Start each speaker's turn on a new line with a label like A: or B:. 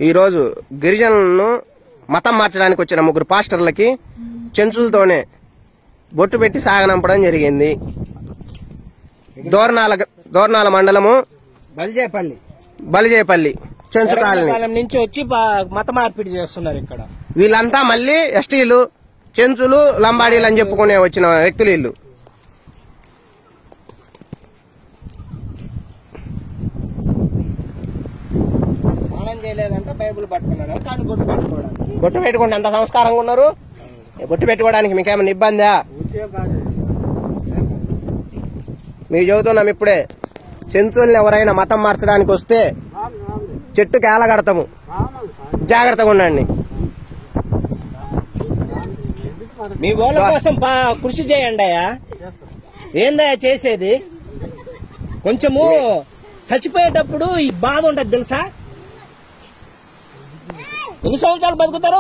A: ఈరోజు గిరిజనులను మతం మార్చడానికి వచ్చిన 3 పాస్టర్లకి చెంచులతోనే బొట్టు పెట్టి సాగనంపడం జరిగింది. దోర్నాల మండలము బలిజేపల్లి చెంచు కాలనీ
B: నుంచి వచ్చి మత మార్పిడి చేస్తున్నారు. ఇక్కడ
A: వీళ్ళంతా మళ్ళీ ఎస్టీలు, చెంచులు, లంబాడీలు అని చెప్పుకునే వచ్చిన వ్యక్తులు వీళ్ళు.
B: స్నానం చేయలేదంటే బైబుల్ పట్టుకున్నాడు, కానీ బొట్టు పెట్టుకోవడానికి.
A: బొట్టు పెట్టుకుంటే ఎంత సంస్కారంగా ఉన్నారు. బొట్టు పెట్టుకోవడానికి మీకేమైనా ఇబ్బందా? మీకు చెబుతున్నాం ఇప్పుడే, చెంచుల్ని ఎవరైనా మతం మార్చడానికి వస్తే చెట్టుకి ఏలగడతాము, జాగ్రత్తగా ఉండండి.
B: మీ వాళ్ళ కోసం కృషి చేయండి అయ్యా. ఏందయ్యా చేసేది? కొంచెము చచ్చిపోయేటప్పుడు ఈ బాధ ఉంటది తెలుసా? ఎన్ని సంవత్సరాలు బతుకుతారు?